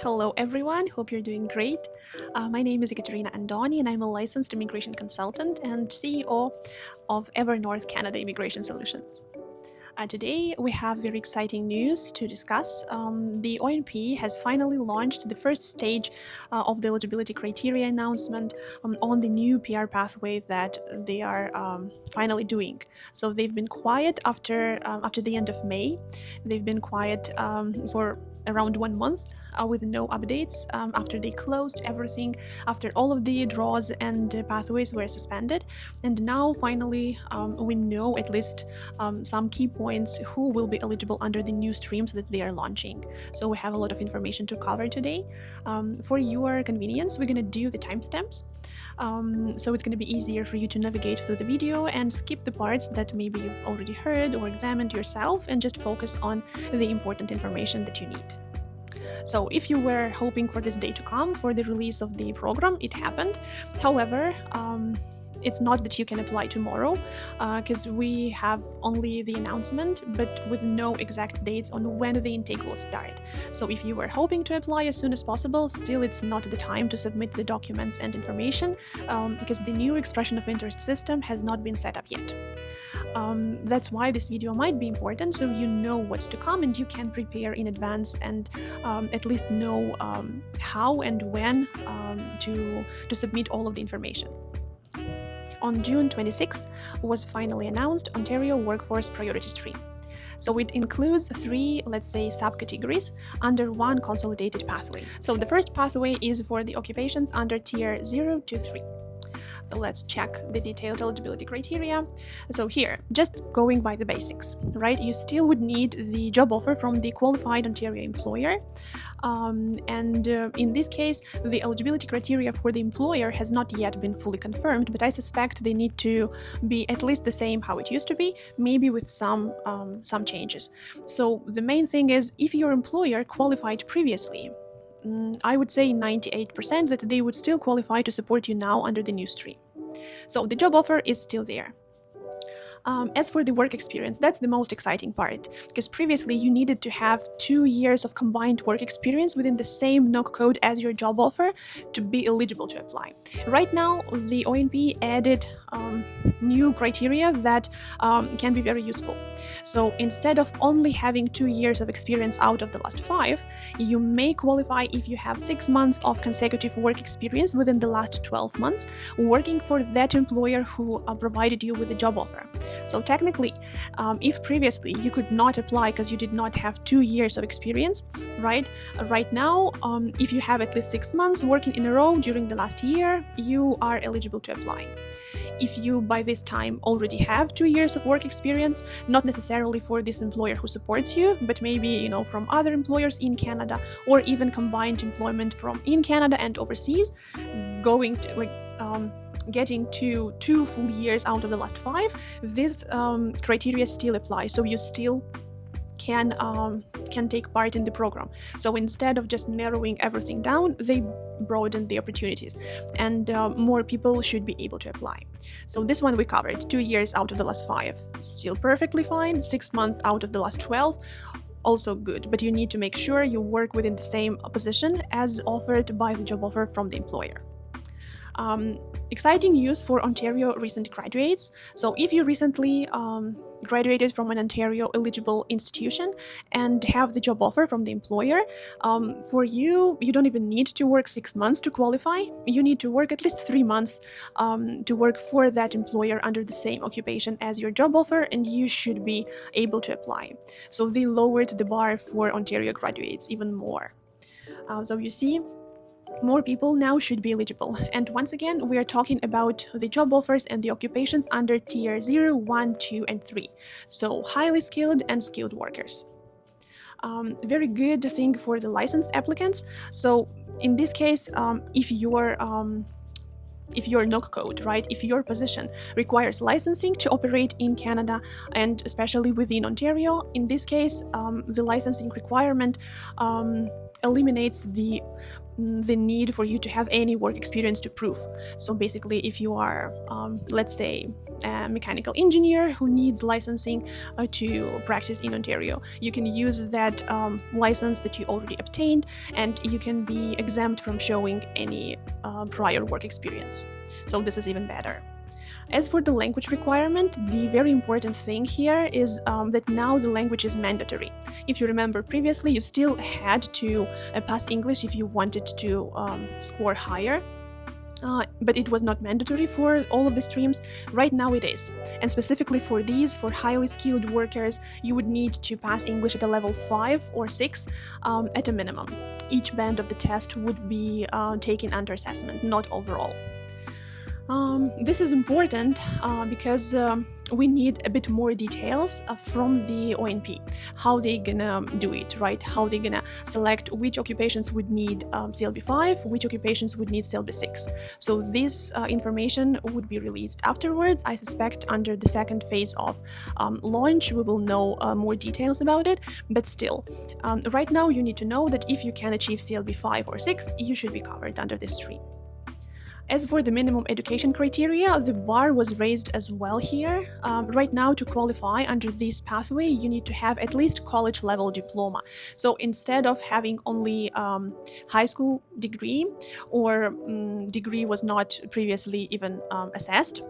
Hello everyone, hope you're doing great. My name is Ekaterina Andoni and I'm a licensed immigration consultant and CEO of Ever North Canada Immigration Solutions. Today we have very exciting news to discuss. The OINP has finally launched the first stage of the eligibility criteria announcement on the new PR pathways that they are finally doing. So they've been quiet after the end of May. They've been quiet for around 1 month with no updates after they closed everything, after all of the draws and pathways were suspended. And now finally we know at least some key points who will be eligible under the new streams that they are launching. So we have a lot of information to cover today. For your convenience, we're going to do the timestamps. So it's going to be easier for you to navigate through the video and skip the parts that maybe you've already heard or examined yourself and just focus on the important information that you need. So if you were hoping for this day to come, for the release of the program, it happened. However, it's not that you can apply tomorrow because we have only the announcement but with no exact dates on when the intake will start. So if you were hoping to apply as soon as possible, still it's not the time to submit the documents and information because the new expression of interest system has not been set up yet. That's why this video might be important, so you know what's to come and you can prepare in advance and at least know how and when to submit all of the information. On June 26th was finally announced Ontario Workforce Priority Stream. So it includes 3, let's say, subcategories under one consolidated pathway. So the first pathway is for the occupations under Tier 0 to 3. So let's check the detailed eligibility criteria. So here, just going by the basics, right? You still would need the job offer from the qualified Ontario employer. In this case, the eligibility criteria for the employer has not yet been fully confirmed, but I suspect they need to be at least the same how it used to be, maybe with some changes. So the main thing is, if your employer qualified previously, I would say 98% that they would still qualify to support you now under the new stream. So the job offer is still there. As for the work experience, that's the most exciting part, because previously you needed to have 2 years of combined work experience within the same NOC code as your job offer to be eligible to apply. Right now, the OINP added new criteria that can be very useful. So instead of only having 2 years of experience out of the last 5, you may qualify if you have 6 months of consecutive work experience within the last 12 months working for that employer who provided you with the job offer. So technically, if previously you could not apply because you did not have 2 years of experience, right now, if you have at least 6 months working in a row during the last year, you are eligible to apply. If you by this time already have 2 years of work experience, not necessarily for this employer who supports you, but maybe from other employers in Canada, or even combined employment from in Canada and overseas, going to getting to 2 full years out of the last 5, this criteria still apply, so you still can take part in the program. So instead of just narrowing everything down, they broaden the opportunities and more people should be able to apply. So this one we covered, 2 years out of the last 5, still perfectly fine. 6 months out of the last 12, also good, but you need to make sure you work within the same position as offered by the job offer from the employer. Exciting news for Ontario recent graduates. So if you recently graduated from an Ontario eligible institution and have the job offer from the employer, for you don't even need to work 6 months to qualify. You need to work at least 3 months to work for that employer under the same occupation as your job offer, and you should be able to apply. So they lowered the bar for Ontario graduates even more. So you see, more people now should be eligible. And once again, we are talking about the job offers and the occupations under Tier 0, 1, 2, and 3. So highly skilled and skilled workers. Very good thing for the licensed applicants. So in this case, if your NOC code, right, if your position requires licensing to operate in Canada and especially within Ontario, in this case, the licensing requirement eliminates the need for you to have any work experience to prove. So basically, if you are, let's say, a mechanical engineer who needs licensing to practice in Ontario, you can use that license that you already obtained, and you can be exempt from showing any prior work experience. So this is even better. As for the language requirement, the very important thing here is that now the language is mandatory. If you remember previously, you still had to pass English if you wanted to score higher. But it was not mandatory for all of the streams. Right now it is. And specifically for these, for highly skilled workers, you would need to pass English at a level 5 or 6 at a minimum. Each band of the test would be taken under assessment, not overall. This is important because we need a bit more details from the OINP, how they gonna do it, right? How they gonna select which occupations would need CLB5, which occupations would need CLB6. So this information would be released afterwards. I suspect under the second phase of launch, we will know more details about it, but still, right now you need to know that if you can achieve CLB5 or 6, you should be covered under this stream. As for the minimum education criteria, the bar was raised as well here. Right now, to qualify under this pathway, you need to have at least college-level diploma. So instead of having only high school degree, or degree was not previously even assessed,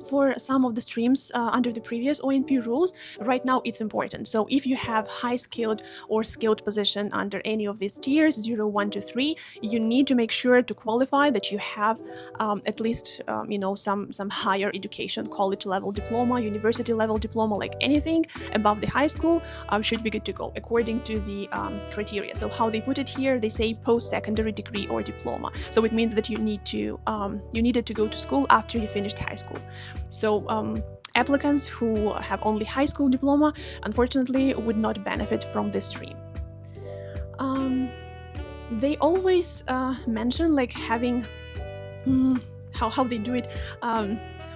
for some of the streams under the previous OINP rules, right now it's important. So if you have high skilled or skilled position under any of these tiers, 0, 1 to 3, you need to make sure to qualify that you have at least some higher education, college level diploma, university level diploma, like anything above the high school should be good to go according to the criteria. So how they put it here, they say post-secondary degree or diploma. So it means that you needed to go to school after you finished high school. So applicants who have only high school diploma, unfortunately, would not benefit from this stream. They always mention like having how they do it,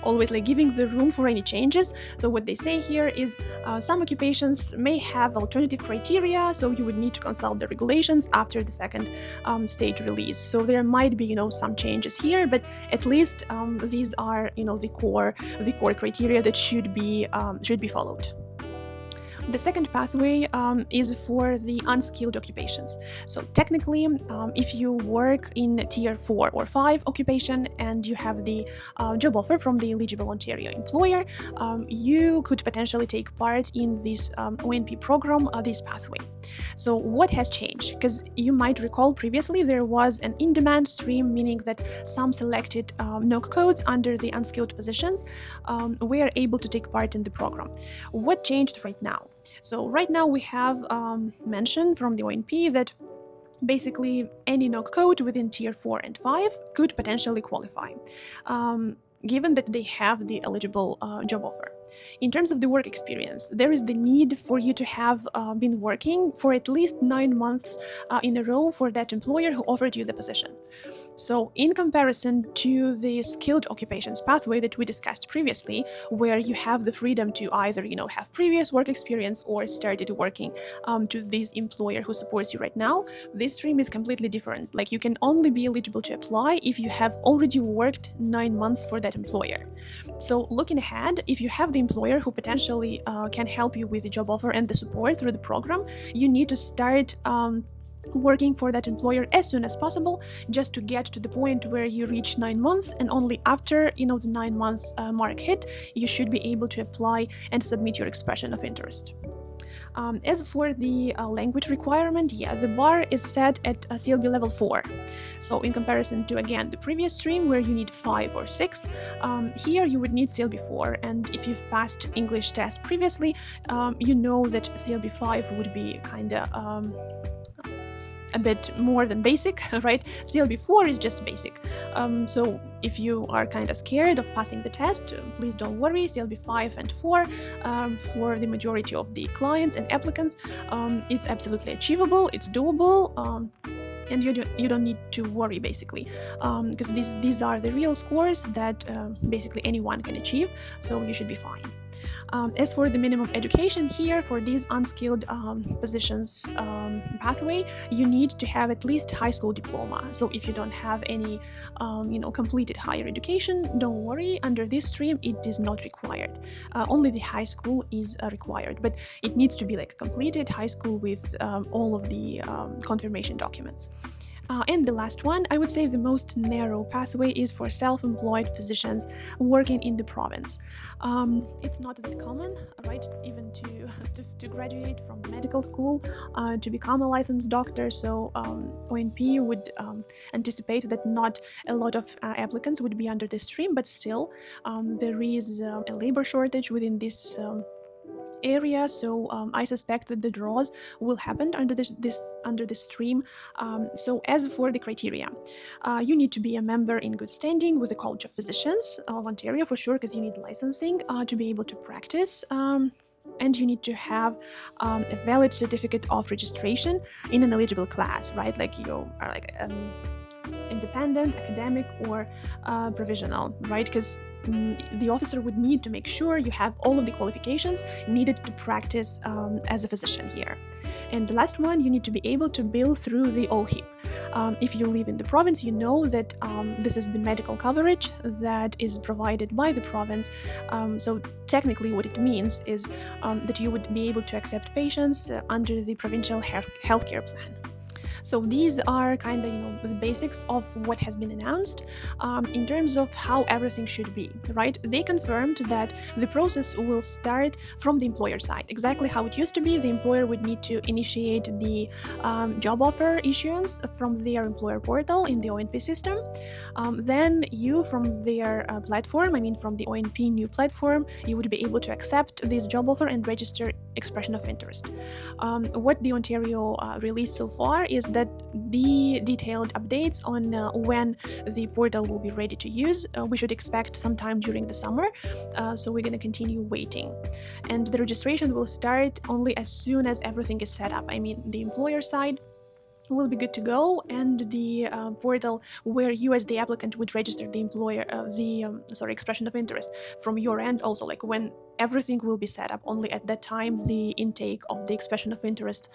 always like giving the room for any changes. So what they say here is some occupations may have alternative criteria, so you would need to consult the regulations after the second stage release. So there might be some changes here, but at least these are the core criteria that should be followed. The second pathway is for the unskilled occupations. So technically, if you work in tier 4 or 5 occupation and you have the job offer from the eligible Ontario employer, you could potentially take part in this OINP program, this pathway. So what has changed? Because you might recall previously there was an in-demand stream, meaning that some selected NOC codes under the unskilled positions were able to take part in the program. What changed right now? So right now we have mentioned from the OINP that basically any NOC code within tier 4 and 5 could potentially qualify, given that they have the eligible job offer. In terms of the work experience, there is the need for you to have been working for at least 9 months in a row for that employer who offered you the position. So in comparison to the skilled occupations pathway that we discussed previously, where you have the freedom to either have previous work experience or started working to this employer who supports you right now, this stream is completely different. Like, you can only be eligible to apply if you have already worked 9 months for that employer. So looking ahead, if you have the employer who potentially can help you with the job offer and the support through the program, you need to start working for that employer as soon as possible, just to get to the point where you reach 9 months, and only after the 9 months mark hit, you should be able to apply and submit your expression of interest. As for the language requirement, the bar is set at CLB level 4. So in comparison to, again, the previous stream where you need 5 or 6, here you would need CLB 4. And if you've passed English test previously, you know that CLB 5 would be kind of a bit more than basic, right? CLB 4 is just basic. So if you are kind of scared of passing the test, please don't worry. CLB 5 and 4, for the majority of the clients and applicants, it's absolutely achievable, it's doable, and you don't need to worry, basically, because these are the real scores that basically anyone can achieve, so you should be fine. As for the minimum education here, for these unskilled positions pathway, you need to have at least high school diploma. So if you don't have any, completed higher education, don't worry. Under this stream, it is not required. Only the high school is required, but it needs to be like completed high school with all of the confirmation documents. And the last one, I would say the most narrow pathway is for self-employed physicians working in the province. It's not that common, right, even to graduate from medical school, to become a licensed doctor, so OINP would anticipate that not a lot of applicants would be under this stream, but still there is a labor shortage within this area, so I suspect that the draws will happen under this stream. So as for the criteria, you need to be a member in good standing with the College of Physicians of Ontario for sure, because you need licensing to be able to practice. And you need to have a valid certificate of registration in an eligible class, right? Like you are like independent, academic, or provisional, right? Because the officer would need to make sure you have all of the qualifications needed to practice as a physician here. And the last one, you need to be able to bill through the OHIP. If you live in the province, you know that this is the medical coverage that is provided by the province. So technically what it means is that you would be able to accept patients under the provincial healthcare plan. So these are kind of, the basics of what has been announced in terms of how everything should be, right? They confirmed that the process will start from the employer side, exactly how it used to be. The employer would need to initiate the job offer issuance from their employer portal in the OINP system. Then you, from their platform, from the OINP new platform, you would be able to accept this job offer and register expression of interest. What the Ontario released so far is that the detailed updates on when the portal will be ready to use, we should expect sometime during the summer, so we're going to continue waiting. And the registration will start only as soon as everything is set up. The employer side will be good to go, and the portal where you as the applicant would register the employer, expression of interest from your end also, like when everything will be set up, only at that time the intake of the expression of interest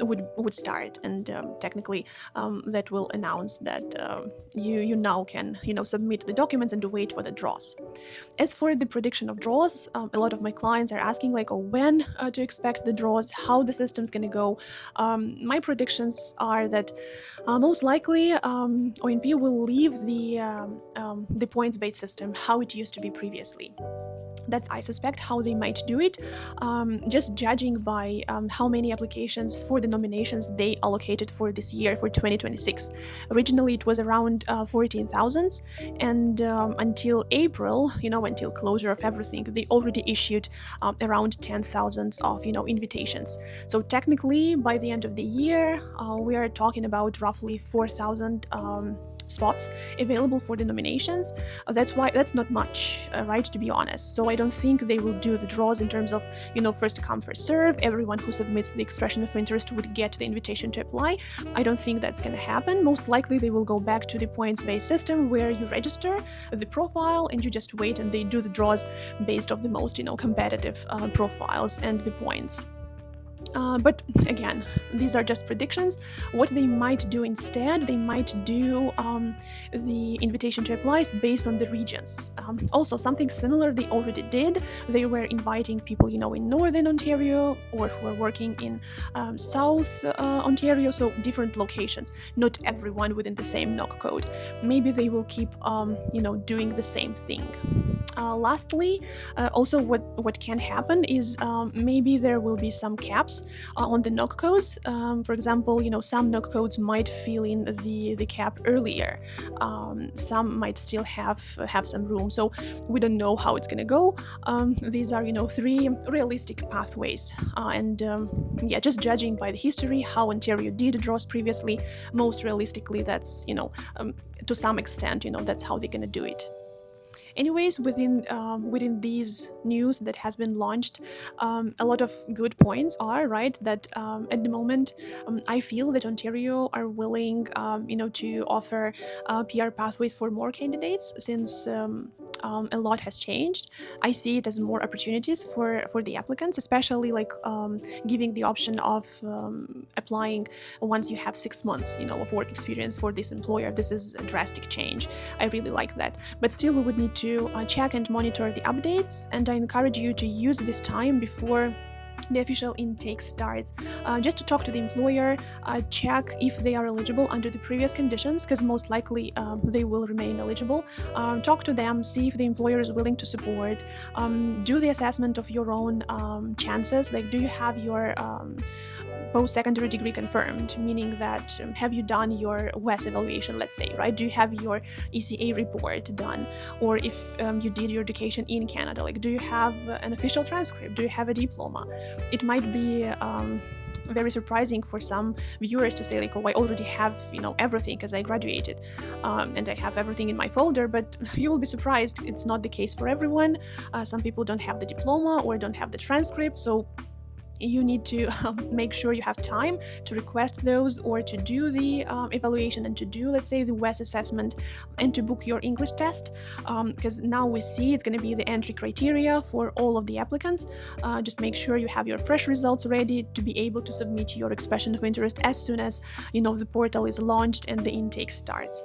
would start, and technically that will announce that you now can submit the documents and wait for the draws. As for the prediction of draws, a lot of my clients are asking when to expect the draws, how the system's going to go. My predictions are that most likely OINP will leave the points-based system how it used to be previously. That's, I suspect, how they might do it, just judging by how many applications for the nominations they allocated for this year, for 2026. Originally, it was around 14,000, and until April, until closure of everything, they already issued around 10,000 of, invitations. So technically, by the end of the year, we are talking about roughly 4,000 spots available for the nominations. That's not much, right, to be honest. So I don't think they will do the draws in terms of first come first serve. Everyone who submits the expression of interest would get the invitation to apply. I don't think that's going to happen. Most likely they will go back to the points-based system where you register the profile and you just wait, and they do the draws based off the most competitive profiles and the points. But again, these are just predictions. What they might do instead, they might do the invitation to apply is based on the regions. Also, something similar they already did. They were inviting people, in Northern Ontario, or who are working in South Ontario, so different locations, not everyone within the same NOC code. Maybe they will keep, doing the same thing. Lastly, also what can happen is maybe there will be some caps on the NOC codes. For example, some NOC codes might fill in the cap earlier. Some might still have some room. So we don't know how it's gonna go. These are three realistic pathways, and just judging by the history, how Ontario did draws previously, most realistically, that's to some extent, that's how they're gonna do it. Anyways, within these news that has been launched, a lot of good points are, right, that at the moment I feel that Ontario are willing to offer PR pathways for more candidates, since a lot has changed. I see it as more opportunities for the applicants, especially like giving the option of applying once you have 6 months, of work experience for this employer. This is a drastic change. I really like that. But still, we would need to check and monitor the updates, and I encourage you to use this time before the official intake starts, just to talk to the employer, check if they are eligible under the previous conditions, because most likely they will remain eligible. Talk to them, see if the employer is willing to support, do the assessment of your own chances, like do you have your post-secondary degree confirmed, meaning that have you done your WES evaluation, let's say, right? Do you have your ECA report done? Or if you did your education in Canada, like do you have an official transcript? Do you have a diploma? It might be very surprising for some viewers to say like, oh, I already have everything because I graduated and I have everything in my folder, but you will be surprised it's not the case for everyone. Some people don't have the diploma or don't have the transcript, so you need to make sure you have time to request those, or to do the evaluation and to do, let's say, the WES assessment, and to book your English test, because now we see it's going to be the entry criteria for all of the applicants. Just make sure you have your fresh results ready to be able to submit your expression of interest as soon as the portal is launched and the intake starts.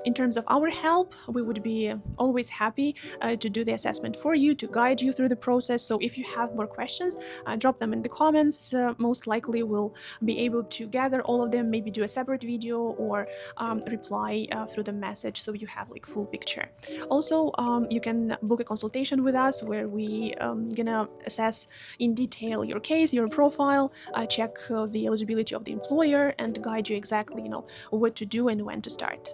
In terms of our help, we would be always happy to do the assessment for you, to guide you through the process. So if you have more questions, drop them in the comments. Most likely we'll be able to gather all of them, maybe do a separate video or reply through the message, so you have like full picture. Also, you can book a consultation with us where we gonna assess in detail your case, your profile, check the eligibility of the employer, and guide you exactly what to do and when to start.